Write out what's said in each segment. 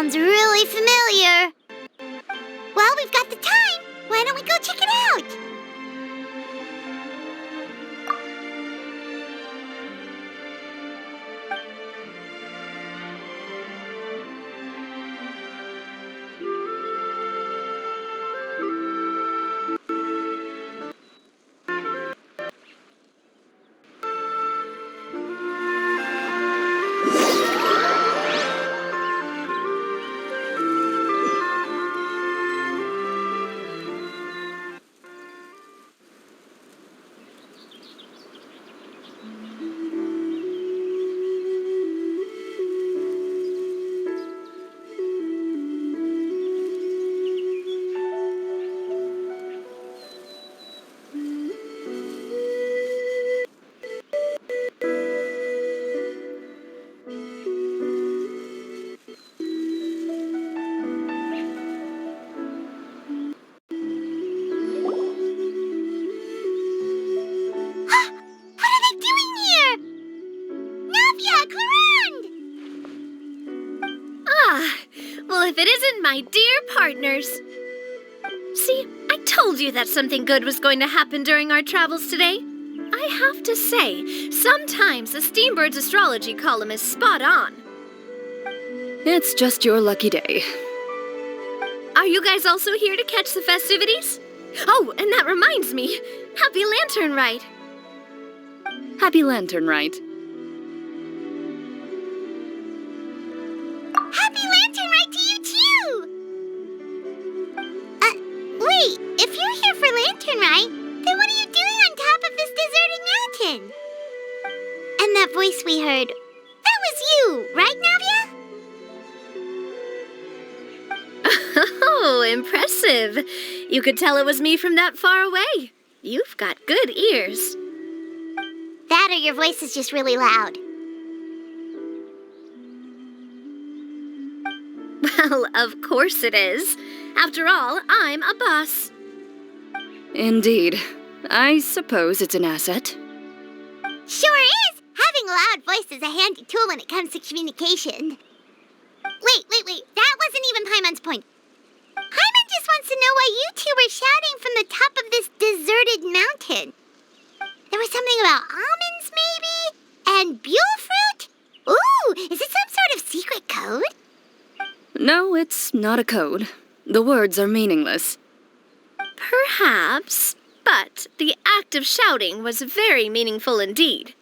sounds really familiar. Well, we've got the time. Why don't we go check it out? Well, if it isn't my dear partners. See, I told you that something good was going to happen during our travels today. I have to say, sometimes the Steambird's astrology column is spot on. It's just your lucky day. Are you guys also here to catch the festivities? Oh, and that reminds me, Happy Lantern Rite. Happy Lantern Rite. Happy Lantern Rite to you too! Wait, if you're here for Lantern Rite, then what are you doing on top of this deserted mountain? And that voice we heard, that was you, right, Navia? Oh, impressive. You could tell it was me from that far away. You've got good ears. That or your voice is just really loud. Well, of course it is. After all, I'm a boss. Indeed. I suppose it's an asset. Sure is! Having a loud voice is a handy tool when it comes to communication. Wait. That wasn't even Paimon's point. Paimon just wants to know why you two were shouting from the top of this deserted mountain. There was something about almonds, maybe? And buell fruit? Ooh, is it some sort of secret code? No, it's not a code. The words are meaningless. Perhaps, but the act of shouting was very meaningful indeed.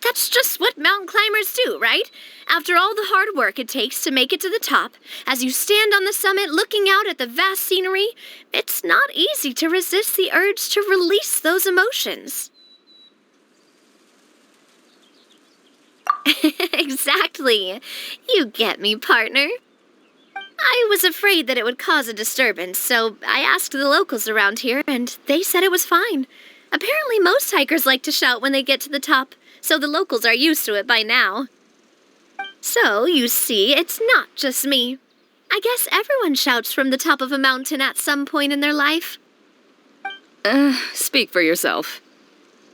That's just what mountain climbers do, right? After all the hard work it takes to make it to the top, as you stand on the summit looking out at the vast scenery, it's not easy to resist the urge to release those emotions. Exactly. You get me, partner. I was afraid that it would cause a disturbance, so I asked the locals around here, and they said it was fine. Apparently most hikers like to shout when they get to the top, so the locals are used to it by now. So, you see, it's not just me. I guess everyone shouts from the top of a mountain at some point in their life. Speak for yourself.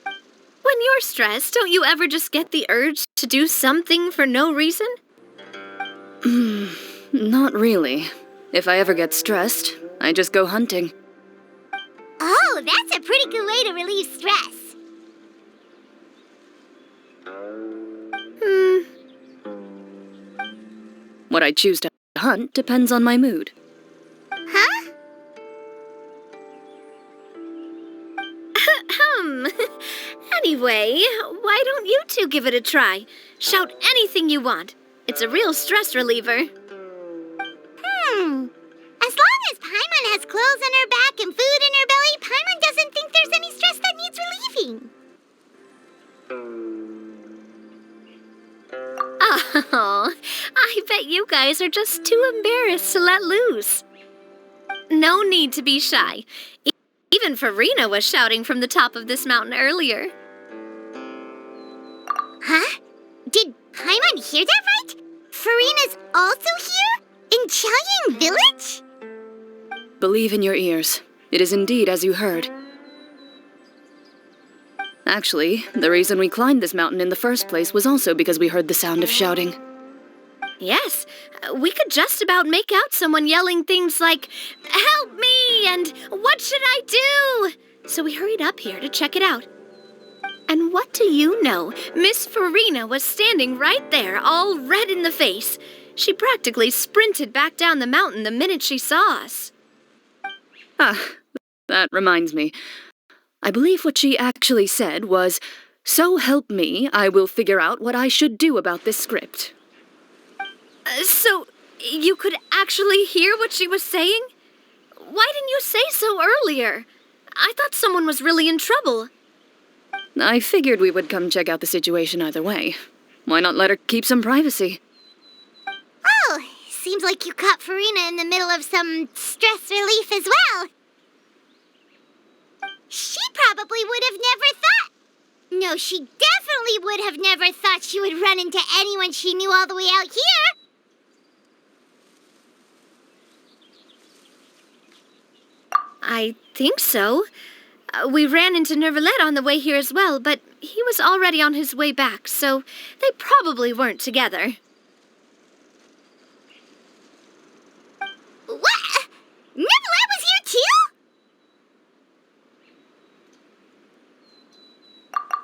When you're stressed, don't you ever just get the urge to do something for no reason? Not really. If I ever get stressed, I just go hunting. Oh, that's a pretty good way to relieve stress. What I choose to hunt depends on my mood. Huh? Anyway, why don't you two give it a try? Shout anything you want. It's a real stress reliever. As long as Paimon has clothes on her back and food in her belly, Paimon doesn't think there's any stress that needs relieving. Oh, I bet you guys are just too embarrassed to let loose. No need to be shy. Even Farina was shouting from the top of this mountain earlier. Huh? Did Paimon hear that right? Farina's also here? In Chaoying Village? Believe in your ears. It is indeed as you heard. Actually, the reason we climbed this mountain in the first place was also because we heard the sound of shouting. Yes, we could just about make out someone yelling things like, "Help me!" and "What should I do?" So we hurried up here to check it out. And what do you know? Miss Farina was standing right there, all red in the face. She practically sprinted back down the mountain the minute she saw us. Ah, that reminds me. I believe what she actually said was, "So help me, I will figure out what I should do about this script." So, you could actually hear what she was saying? Why didn't you say so earlier? I thought someone was really in trouble. I figured we would come check out the situation either way. Why not let her keep some privacy? Oh, seems like you caught Farina in the middle of some stress relief as well. She probably would have never thought. No, she definitely would have never thought she would run into anyone she knew all the way out here. I think so. We ran into Nervalette on the way here as well, but he was already on his way back, so they probably weren't together. What? Nervalette was here too?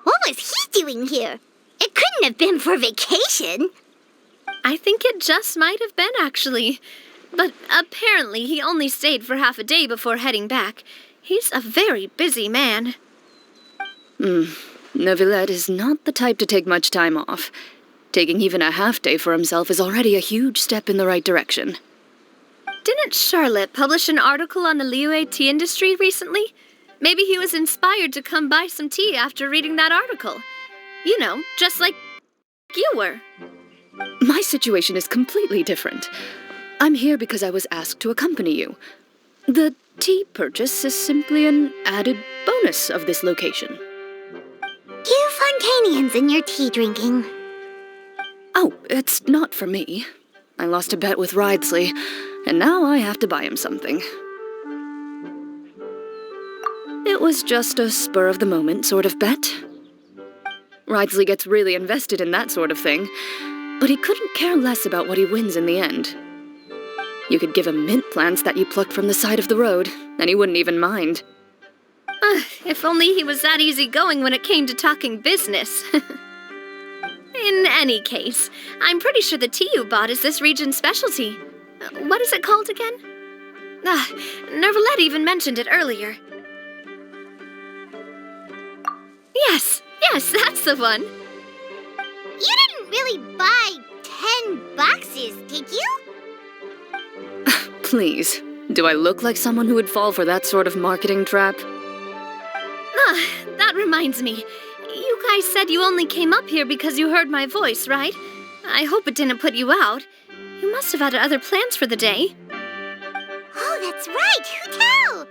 What was he doing here? It couldn't have been for vacation. I think it just might have been, actually. But apparently he only stayed for half a day before heading back. He's a very busy man. Neuvillette is not the type to take much time off. Taking even a half day for himself is already a huge step in the right direction. Didn't Charlotte publish an article on the Liyue tea industry recently? Maybe he was inspired to come buy some tea after reading that article. You know, just like you were. My situation is completely different. I'm here because I was asked to accompany you. The tea purchase is simply an added bonus of this location. You Fontanians and your tea drinking. Oh, it's not for me. I lost a bet with Ridesley, and now I have to buy him something. It was just a spur-of-the-moment sort of bet. Ridesley gets really invested in that sort of thing, but he couldn't care less about what he wins in the end. You could give him mint plants that you plucked from the side of the road, and he wouldn't even mind. If only he was that easygoing when it came to talking business. In any case, I'm pretty sure the tea you bought is this region's specialty. What is it called again? Nervalette even mentioned it earlier. Yes, that's the one. You didn't really buy 10 boxes, did you? Please, do I look like someone who would fall for that sort of marketing trap? That reminds me. You guys said you only came up here because you heard my voice, right? I hope it didn't put you out. You must have had other plans for the day. Oh, that's right. Who tell?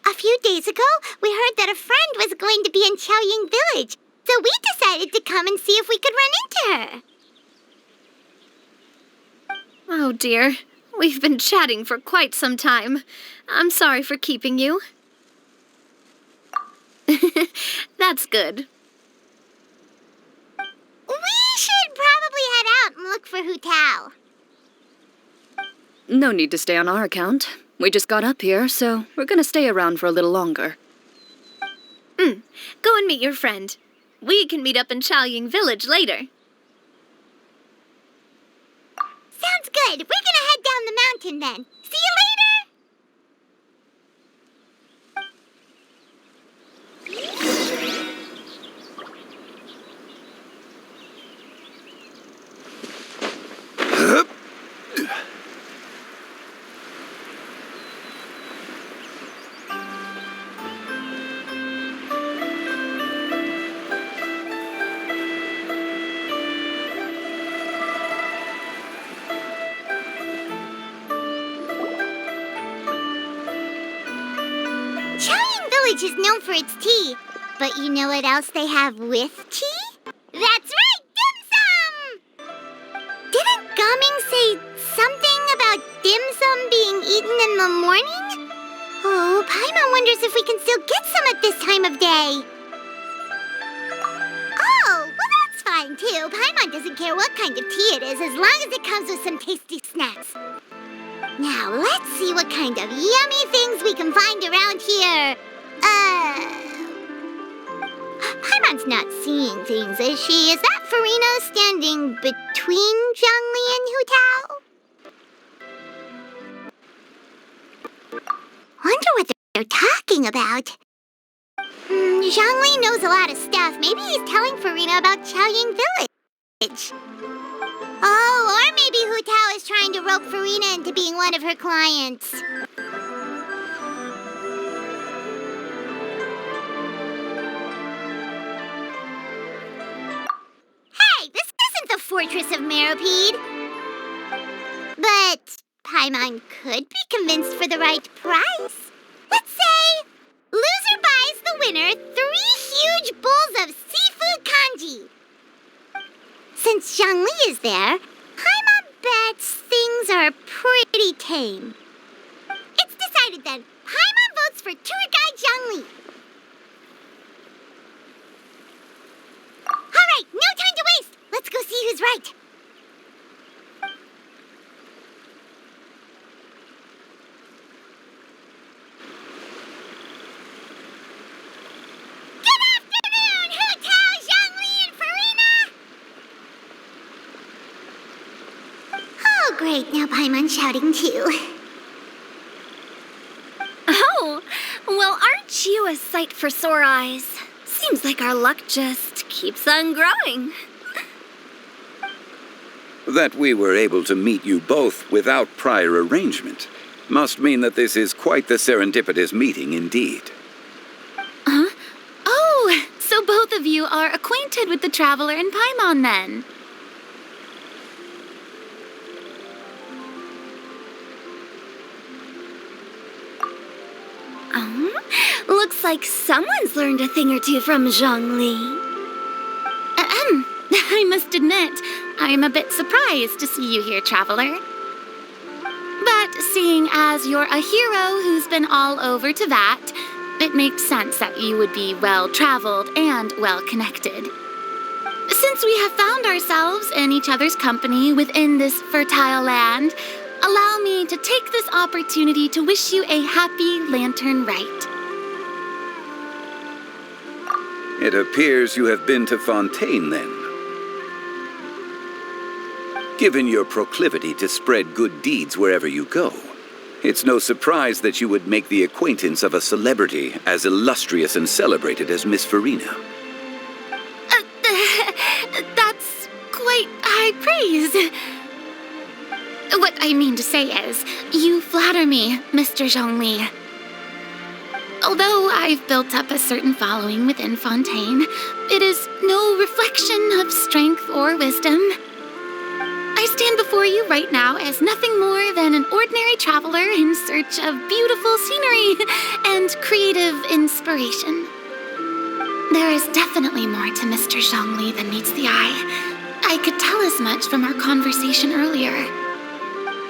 A few days ago, we heard that a friend was going to be in Chaoying Village, so we decided to come and see if we could run into her. Oh dear, we've been chatting for quite some time. I'm sorry for keeping you. That's good. We should probably head out and look for Hu Tao. No need to stay on our account. We just got up here, so we're gonna stay around for a little longer. Go and meet your friend. We can meet up in Chaoying Village later. Sounds good. We're gonna head down the mountain then. See you later! Chaoying Village is known for its tea, but you know what else they have with tea? That's right, dim sum! Didn't Gaming say something about dim sum being eaten in the morning? Oh, Paimon wonders if we can still get some at this time of day. Oh, well that's fine. thing, too. Paimon doesn't care what kind of tea it is, as long as it comes with some tasty snacks. Now, let's see what kind of yummy things we can find around here. Paimon's not seeing things, is she? Is that Farina standing between Zhongli and Hu Tao? Wonder what they're talking about. Zhongli knows a lot of stuff. Maybe he's telling Farina about Chaoying Village. Oh, or maybe Hu Tao is trying to rope Farina into being one of her clients. Hey, this isn't the Fortress of Meropide. But Paimon could be convinced for the right price. Let's say loser buys the winner 3 huge bowls of seafood kanji. Since Zhongli is there, Paimon bets things are pretty tame. It's decided then. Paimon votes for tour guide Zhongli. All right, no time to waste. Let's go see who's right. Good afternoon, Hu Tao, Zhongli, and Farina! Oh, great. Now Paimon's shouting too. Oh, well, aren't you a sight for sore eyes? Seems like our luck just keeps on growing. That we were able to meet you both without prior arrangement must mean that this is quite the serendipitous meeting indeed. Huh? Oh, so both of you are acquainted with the Traveler and Paimon then? Looks like someone's learned a thing or two from Zhongli. I must admit, I'm a bit surprised to see you here, Traveler. But seeing as you're a hero who's been all over Teyvat, it makes sense that you would be well-traveled and well-connected. Since we have found ourselves in each other's company within this fertile land, allow me to take this opportunity to wish you a happy Lantern Rite. It appears you have been to Fontaine, then. Given your proclivity to spread good deeds wherever you go, it's no surprise that you would make the acquaintance of a celebrity as illustrious and celebrated as Miss Farina. That's quite high praise. What I mean to say is, you flatter me, Mr. Zhongli. Although I've built up a certain following within Fontaine, it is no reflection of strength or wisdom. I stand before you right now as nothing more than an ordinary traveler in search of beautiful scenery and creative inspiration. There is definitely more to Mr. Zhongli than meets the eye. I could tell as much from our conversation earlier.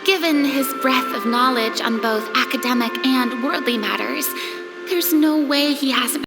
Given his breadth of knowledge on both academic and worldly matters, there's no way he hasn't